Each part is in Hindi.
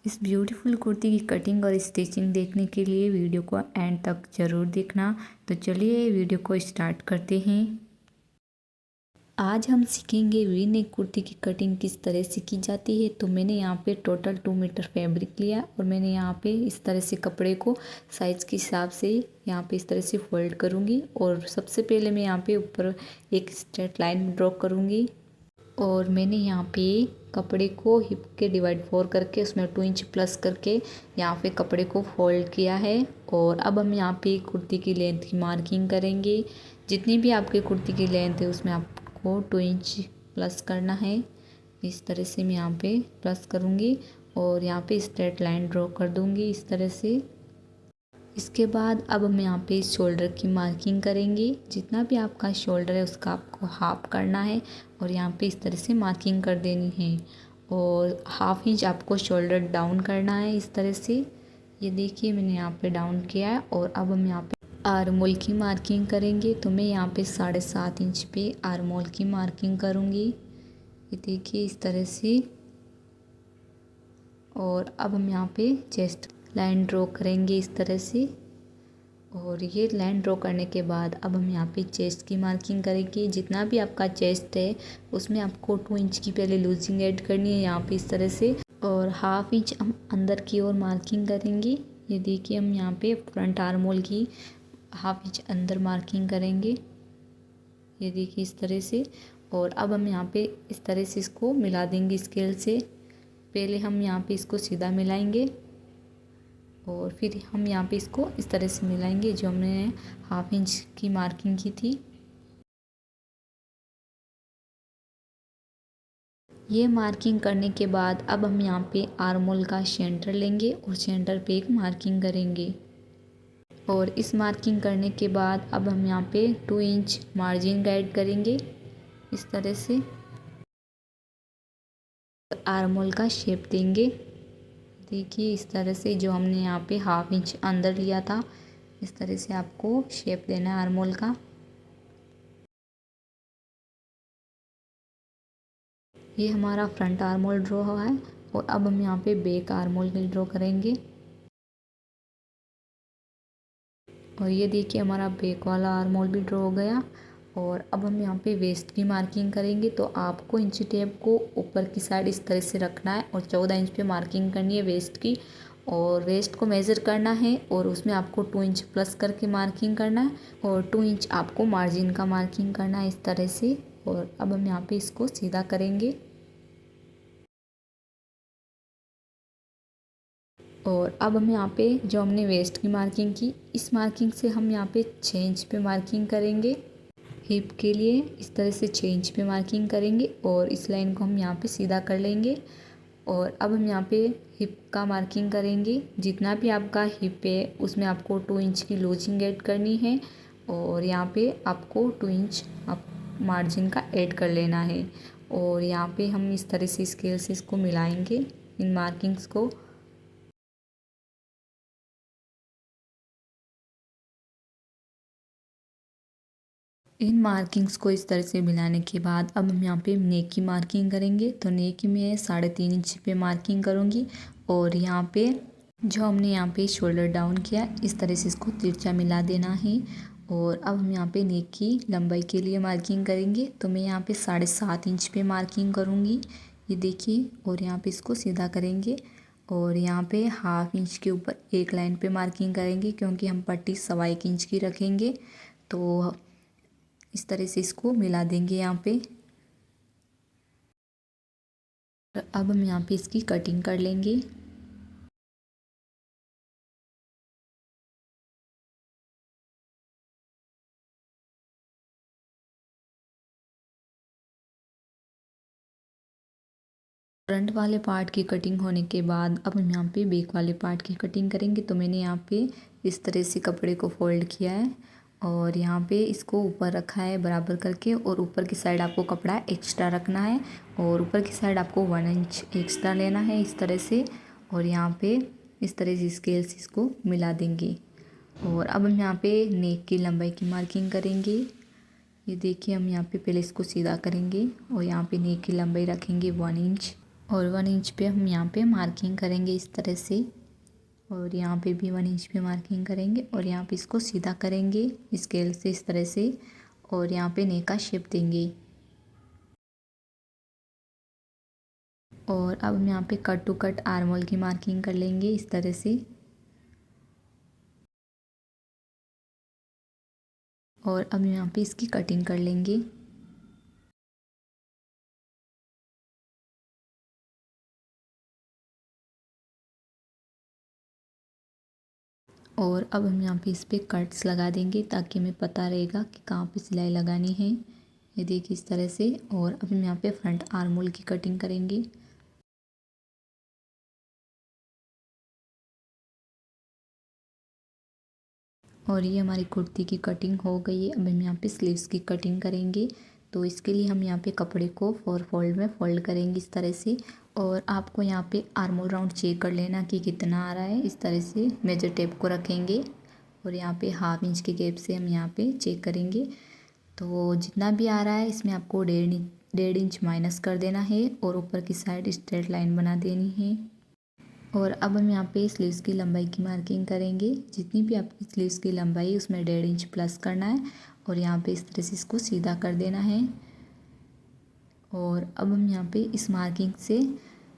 इस ब्यूटीफुल कुर्ती की कटिंग और स्टिचिंग देखने के लिए वीडियो को एंड तक ज़रूर देखना। तो चलिए वीडियो को स्टार्ट करते हैं। आज हम सीखेंगे वी नेक कुर्ती की कटिंग किस तरह से की जाती है। तो मैंने यहाँ पे टोटल 2 मीटर फैब्रिक लिया और मैंने यहाँ पे इस तरह से कपड़े को साइज़ के हिसाब से यहाँ पे इस तरह से फोल्ड करूँगी। और सबसे पहले मैं यहाँ पे ऊपर एक स्ट्रेट लाइन ड्रॉ करूँगी और मैंने यहाँ पे कपड़े को हिप के डिवाइड 4 करके उसमें 2 इंच प्लस करके यहाँ पे कपड़े को फोल्ड किया है। और अब हम यहाँ पे कुर्ती की लेंथ की मार्किंग करेंगे। जितनी भी आपकी कुर्ती की लेंथ है उसमें आपको 2 इंच प्लस करना है। इस तरह से मैं यहाँ पे प्लस करूँगी और यहाँ पे स्ट्रेट लाइन ड्रॉ कर दूँगी इस तरह से। इसके बाद अब हम यहाँ पे शोल्डर की मार्किंग करेंगे। जितना भी आपका शोल्डर है उसका आपको हाफ करना है और यहाँ पे इस तरह से मार्किंग कर देनी है। और हाफ इंच आपको शोल्डर डाउन करना है इस तरह से। ये देखिए मैंने यहाँ पे डाउन किया है। और अब हम यहाँ पे आर्म होल की मार्किंग करेंगे। तो मैं यहाँ पे 7.5 इंच पे आर्म होल की मार्किंग करूँगी। ये देखिए इस तरह से। और अब हम यहाँ पे चेस्ट लाइन ड्रॉ करेंगे इस तरह से। और ये लाइन ड्रॉ करने के बाद अब हम यहाँ पे चेस्ट की मार्किंग करेंगे। जितना भी आपका चेस्ट है उसमें आपको 2 इंच की पहले लूजिंग ऐड करनी है यहाँ पे इस तरह से। और हाफ इंच हम अंदर की ओर मार्किंग करेंगे। ये देखिए हम यहाँ पे फ्रंट आर्म होल की हाफ इंच अंदर मार्किंग करेंगे। ये देखिए इस तरह से। और अब हम यहाँ पे इस तरह से इसको मिला देंगे स्केल से। पहले हम यहाँ पे इसको सीधा मिलाएंगे और फिर हम यहाँ पे इसको इस तरह से मिलाएंगे जो हमने हाफ इंच की मार्किंग की थी। ये मार्किंग करने के बाद अब हम यहाँ पे आर्म होल का सेंटर लेंगे और सेंटर पे एक मार्किंग करेंगे। और इस मार्किंग करने के बाद अब हम यहाँ पे 2 इंच मार्जिन गाइड करेंगे इस तरह से। आर्म होल का शेप देंगे। देखिए इस तरह से जो हमने यहाँ पे हाफ इंच अंदर लिया था इस तरह से आपको शेप देना है आर्म होल का। ये हमारा फ्रंट आर्म होल ड्रॉ हुआ है। और अब हम यहाँ पे बैक आर्म होल ड्रॉ करेंगे। और ये देखिए हमारा बैक वाला आर्म होल भी ड्रॉ हो गया। और अब हम यहाँ पे वेस्ट की मार्किंग करेंगे। तो आपको इंची टेप को ऊपर की साइड इस तरह से रखना है और 14 इंच पे मार्किंग करनी है वेस्ट की। और वेस्ट को मेज़र करना है और उसमें आपको 2 इंच प्लस करके मार्किंग करना है और 2 इंच आपको मार्जिन का मार्किंग करना है इस तरह से। और अब हम यहाँ पे इसको सीधा करेंगे। और अब हम यहाँ पे जो हमने वेस्ट की मार्किंग की इस मार्किंग से हम यहाँ पे 6 इंच पे मार्किंग करेंगे। हिप के लिए इस तरह से 6 इंच पे मार्किंग करेंगे और इस लाइन को हम यहाँ पे सीधा कर लेंगे। और अब हम यहाँ पे हिप का मार्किंग करेंगे। जितना भी आपका हिप है उसमें आपको 2 इंच की लूजिंग ऐड करनी है और यहाँ पे आपको 2 इंच आप मार्जिन का ऐड कर लेना है। और यहाँ पे हम इस तरह से स्केल से इसको मिलाएंगे इन मार्किंग्स को। इन मार्किंग्स को इस तरह से मिलाने के बाद अब हम यहाँ पे नेक की मार्किंग करेंगे। तो नेक की मैं 3.5 इंच पे मार्किंग करूँगी। और यहाँ पे जो हमने यहाँ पे शोल्डर डाउन किया इस तरह से इसको तिरछा मिला देना है। और अब हम यहाँ पे नेक की लंबाई के लिए मार्किंग करेंगे। तो मैं यहाँ पे 7.5 इंच पे मार्किंग करूँगी। ये देखिए। और यहाँ पे इसको सीधा करेंगे और यहाँ पे हाफ इंच के ऊपर एक लाइन पे मार्किंग करेंगे क्योंकि हम पट्टी 1.25 इंच की रखेंगे। तो इस तरह से इसको मिला देंगे यहाँ पे। अब हम यहाँ पे इसकी कटिंग कर लेंगे। फ्रंट वाले पार्ट की कटिंग होने के बाद अब हम यहाँ पे बैक वाले पार्ट की कटिंग करेंगे। तो मैंने यहाँ पे इस तरह से कपड़े को फोल्ड किया है और यहाँ पे इसको ऊपर रखा है बराबर करके। और ऊपर की साइड आपको कपड़ा एक्स्ट्रा रखना है और ऊपर की साइड आपको 1 इंच एक्स्ट्रा लेना है इस तरह से। और यहाँ पे इस तरह से स्केल से इसको मिला देंगे। और अब हम यहाँ पे नेक की लंबाई की मार्किंग करेंगे। ये देखिए हम यहाँ पे पहले इसको सीधा करेंगे और यहाँ पे नेक की लंबाई रखेंगे 1 इंच। और 1 इंच पे हम यहाँ पे मार्किंग करेंगे इस तरह से। और यहाँ पे भी 1 इंच पे मार्किंग करेंगे और यहाँ पे इसको सीधा करेंगे स्केल से इस तरह से। और यहाँ पे नेक का शेप देंगे। और अब हम यहाँ पे cut to cut armhole की मार्किंग कर लेंगे इस तरह से। और अब यहाँ पे इसकी कटिंग कर लेंगे। और अब हम यहाँ पे इस पर कट्स लगा देंगे ताकि हमें पता रहेगा कि कहाँ पे सिलाई लगानी है। ये देखिए इस तरह से। और अब हम यहाँ पे फ्रंट आर्म होल की कटिंग करेंगे। और ये हमारी कुर्ती की कटिंग हो गई है। अब हम यहाँ पे स्लीव्स की कटिंग करेंगे। तो इसके लिए हम यहाँ पे कपड़े को 4 फोल्ड में फोल्ड करेंगे इस तरह से। और आपको यहाँ पे आर्म होल राउंड चेक कर लेना कि कितना आ रहा है। इस तरह से मेजर टेप को रखेंगे और यहाँ पे 1/2 इंच के गैप से हम यहाँ पे चेक करेंगे। तो जितना भी आ रहा है इसमें आपको 1.5 इंच माइनस कर देना है और ऊपर की साइड स्ट्रेट लाइन बना देनी है। और अब हम यहाँ पे स्लीव्स की लंबाई की मार्किंग करेंगे। जितनी भी आपकी स्लीव्स की लंबाई उसमें 1.5 इंच प्लस करना है। और यहाँ पे इस तरह से इसको सीधा कर देना है। और अब हम यहाँ पे इस मार्किंग से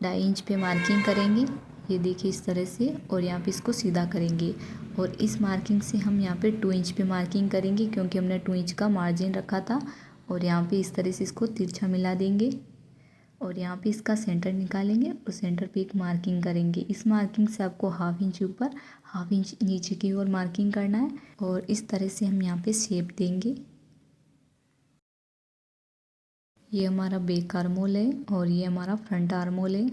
2.5 इंच पे मार्किंग करेंगे। ये देखिए इस तरह से। और यहाँ पे इसको सीधा करेंगे। और इस मार्किंग से हम यहाँ पे 2 इंच पे मार्किंग करेंगे क्योंकि हमने 2 इंच का मार्जिन रखा था। और यहाँ पे इस तरह से इसको तिरछा मिला देंगे। और यहाँ पे इसका सेंटर निकालेंगे और सेंटर पे एक मार्किंग करेंगे। इस मार्किंग से आपको 1/2 इंच ऊपर 1/2 इंच नीचे की ओर मार्किंग करना है। और इस तरह से हम यहाँ पे शेप देंगे। ये हमारा बैक आर्म होल है और ये हमारा फ्रंट आर्म होल है।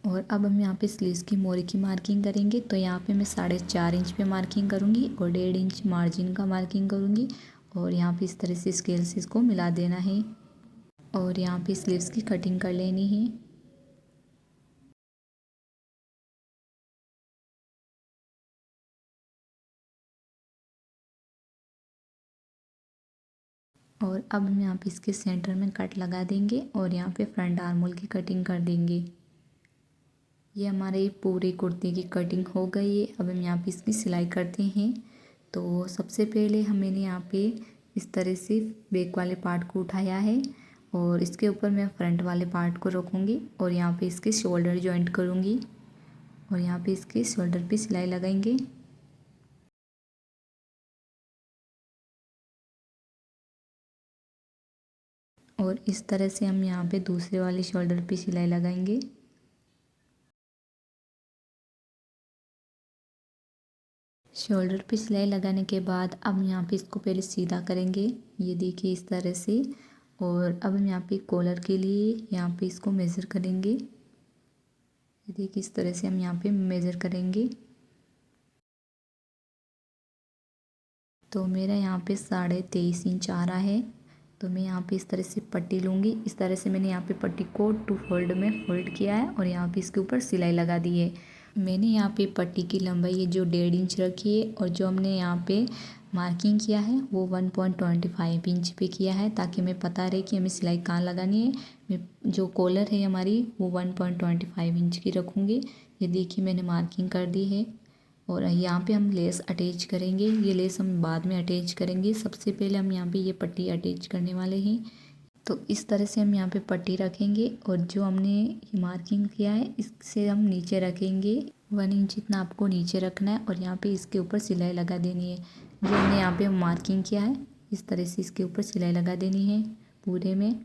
और अब हम यहाँ पे स्लीव्स की मोरी की मार्किंग करेंगे। तो यहाँ पे मैं 4.5 इंच पे मार्किंग करूँगी और 1.5 इंच मार्जिन का मार्किंग करूँगी। और यहाँ पे इस तरह से स्केल से इसको मिला देना है। और यहाँ पे स्लीव्स की कटिंग कर लेनी है। और अब हम यहाँ पे इसके सेंटर में कट लगा देंगे और यहाँ पे फ्रंट आर्म होल की कटिंग कर देंगे। ये हमारे पूरी कुर्ती की कटिंग हो गई है। अब हम यहाँ पे इसकी सिलाई करते हैं। तो सबसे पहले मैंने यहाँ पे इस तरह से बैक वाले पार्ट को उठाया है और इसके ऊपर मैं फ्रंट वाले पार्ट को रखूँगी और यहाँ पे इसके शोल्डर जॉइंट करूँगी। और यहाँ पे इसके शोल्डर पे सिलाई लगाएंगे। और इस तरह से हम यहाँ पे दूसरे वाले शोल्डर पे सिलाई लगाएंगे। शोल्डर पे सिलाई लगाने के बाद अब यहाँ पे इसको पहले सीधा करेंगे। ये देखिए इस तरह से। और अब हम यहाँ पे कॉलर के लिए यहाँ पे इसको मेज़र करेंगे। ये देखिए इस तरह से हम यहाँ पे मेज़र करेंगे। तो मेरा यहाँ पे 23.5 इंच आ रहा है। तो मैं यहाँ पे इस तरह से पट्टी लूँगी। इस तरह से मैंने यहाँ पे पट्टी को 2 फोल्ड में फोल्ड किया है और यहाँ पे इसके ऊपर सिलाई लगा दी है। मैंने यहाँ पे पट्टी की लंबाई ये जो 1.5 इंच रखी है और जो हमने यहाँ पे मार्किंग किया है वो 1.25 इंच पे किया है ताकि हमें पता रहे कि हमें सिलाई कहाँ लगानी है। मैं जो कॉलर है हमारी वो 1.25 इंच की रखूँगी। ये देखिए मैंने मार्किंग कर दी है। और यहाँ पे हम लेस अटैच करेंगे। ये लेस हम बाद में अटैच करेंगे। सबसे पहले हम यहाँ पे ये पट्टी अटैच करने वाले हैं। तो इस तरह से हम यहाँ पे पट्टी रखेंगे और जो हमने ये मार्किंग किया है इससे हम नीचे रखेंगे। 1 इंच इतना आपको नीचे रखना है और यहाँ पे इसके ऊपर सिलाई लगा देनी है। जो हमने यहाँ पे मार्किंग किया है इस तरह से इसके ऊपर सिलाई लगा देनी है पूरे में।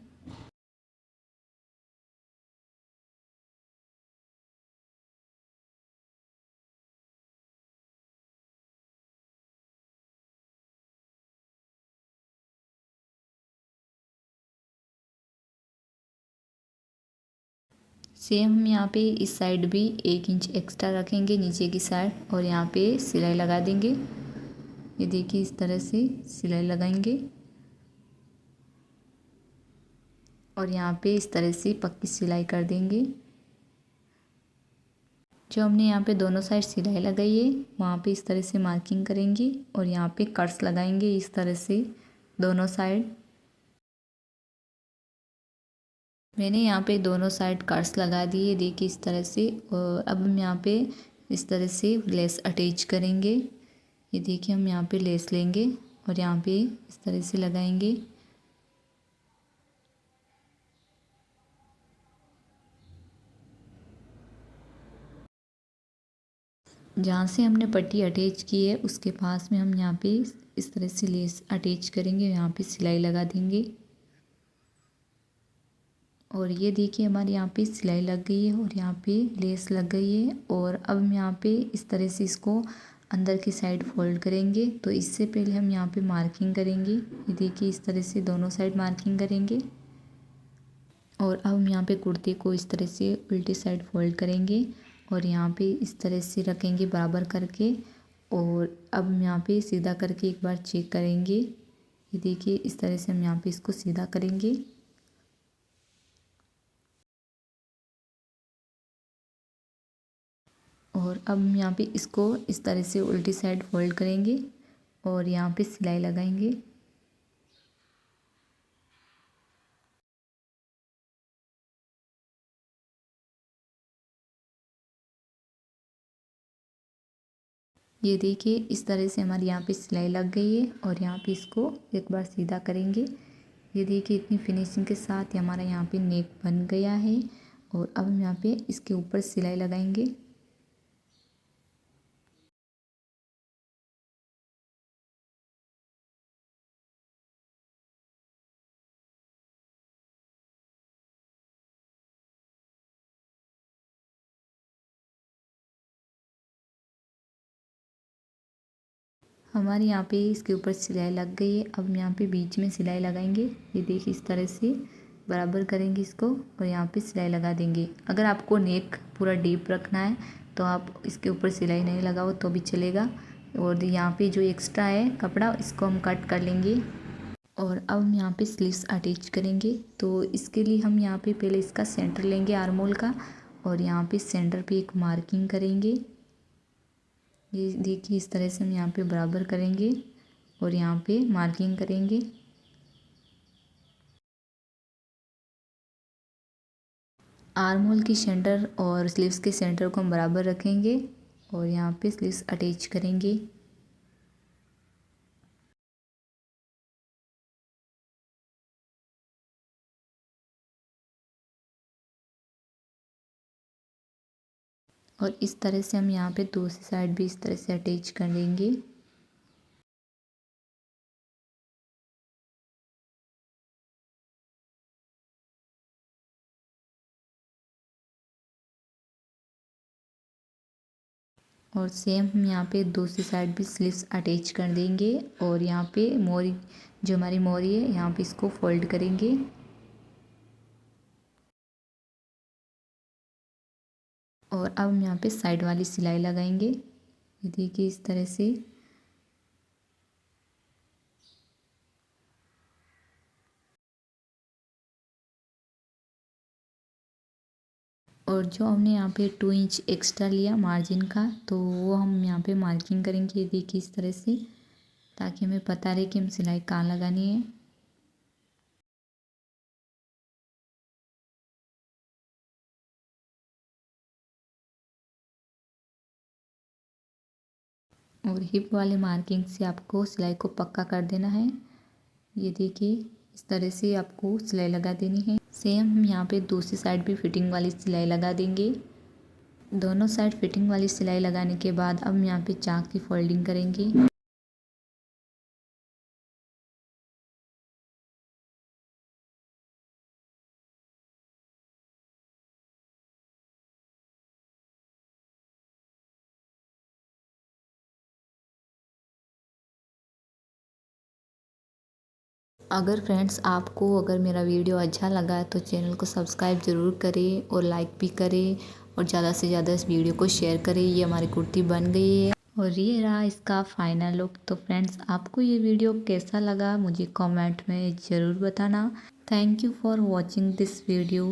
सेम हम यहाँ पे इस साइड भी 1 इंच एक्स्ट्रा रखेंगे नीचे की साइड और यहाँ पे सिलाई लगा देंगे। ये देखिए इस तरह से सिलाई लगाएंगे और यहाँ पे इस तरह से पक्की सिलाई कर देंगे। जो हमने यहाँ पे दोनों साइड सिलाई लगाई है वहाँ पे इस तरह से मार्किंग करेंगे और यहाँ पे कट्स लगाएंगे इस तरह से दोनों साइड। मैंने यहाँ पे दोनों साइड कार्ड्स लगा दिए, देखिए इस तरह से। और अब हम यहाँ पे इस तरह से लेस अटैच करेंगे। ये देखिए हम यहाँ पे लेस लेंगे और यहाँ पे इस तरह से लगाएंगे। जहाँ से हमने पट्टी अटैच की है उसके पास में हम यहाँ पे इस तरह से लेस अटैच करेंगे, यहाँ पे सिलाई लगा देंगे। और ये देखिए हमारे यहाँ पे सिलाई लग गई है और यहाँ पे लेस लग गई है। और अब हम यहाँ पे इस तरह से इसको अंदर की साइड फोल्ड करेंगे। तो इससे पहले हम यहाँ पे मार्किंग करेंगे। ये देखिए इस तरह से दोनों साइड मार्किंग करेंगे। और अब हम यहाँ पे कुर्ते को इस तरह से उल्टी साइड फोल्ड करेंगे और यहाँ पे इस तरह से रखेंगे बराबर करके। और अब हम यहाँ पे सीधा करके एक बार चेक करेंगे। ये देखिए इस तरह से हम यहाँ पे इसको सीधा करेंगे। और अब हम यहाँ पे इसको इस तरह से उल्टी साइड फोल्ड करेंगे और यहाँ पे सिलाई लगाएंगे। ये देखिए इस तरह से हमारी यहाँ पे सिलाई लग गई है और यहाँ पे इसको एक बार सीधा करेंगे। ये देखिए इतनी फिनिशिंग के साथ ही हमारा यहाँ पे नेक बन गया है। और अब हम यहाँ पे इसके ऊपर सिलाई लगाएंगे। हमारे यहाँ पे इसके ऊपर सिलाई लग गई है। अब हम यहाँ पे बीच में सिलाई लगाएंगे। ये देखिए इस तरह से बराबर करेंगे इसको और यहाँ पे सिलाई लगा देंगे। अगर आपको नेक पूरा डीप रखना है तो आप इसके ऊपर सिलाई नहीं लगाओ तो भी चलेगा। और यहाँ पे जो एक्स्ट्रा है कपड़ा इसको हम कट कर लेंगे। और अब हम यहाँ पे स्लीव्स अटैच करेंगे। तो इसके लिए हम यहाँ पे पहले इसका सेंटर लेंगे आर्मोल का और यहाँ पे सेंटर पे एक मार्किंग करेंगे। ये देखिए इस तरह से हम यहाँ पे बराबर करेंगे और यहाँ पे मार्किंग करेंगे। आर्म होल की सेंटर और स्लीव्स के सेंटर को हम बराबर रखेंगे और यहाँ पे स्लीव्स अटैच करेंगे। और इस तरह से हम यहाँ पे दूसरी साइड भी इस तरह से अटैच कर देंगे। और सेम हम यहाँ पे दूसरी साइड भी स्लीव्स अटैच कर देंगे और यहाँ पे मोरी जो हमारी मोरी है यहाँ पे इसको फोल्ड करेंगे। और अब हम यहाँ पे साइड वाली सिलाई लगाएंगे। ये देखिए इस तरह से। और जो हमने यहाँ पे 2 इंच एक्स्ट्रा लिया मार्जिन का तो वो हम यहाँ पे मार्किंग करेंगे। ये देखिए इस तरह से, ताकि हमें पता रहे कि हम सिलाई कहाँ लगानी है। और हिप वाले मार्किंग से आपको सिलाई को पक्का कर देना है। ये देखिए इस तरह से आपको सिलाई लगा देनी है। सेम हम यहाँ पे दूसरी साइड भी फिटिंग वाली सिलाई लगा देंगे। दोनों साइड फिटिंग वाली सिलाई लगाने के बाद अब हम यहाँ पे चाक की फोल्डिंग करेंगे। अगर फ्रेंड्स आपको अगर मेरा वीडियो अच्छा लगा है तो चैनल को सब्सक्राइब ज़रूर करें और लाइक भी करें और ज़्यादा से ज़्यादा इस वीडियो को शेयर करें। ये हमारी कुर्ती बन गई है और ये रहा इसका फाइनल लुक। तो फ्रेंड्स आपको ये वीडियो कैसा लगा मुझे कमेंट में ज़रूर बताना। Thank you for watching this video.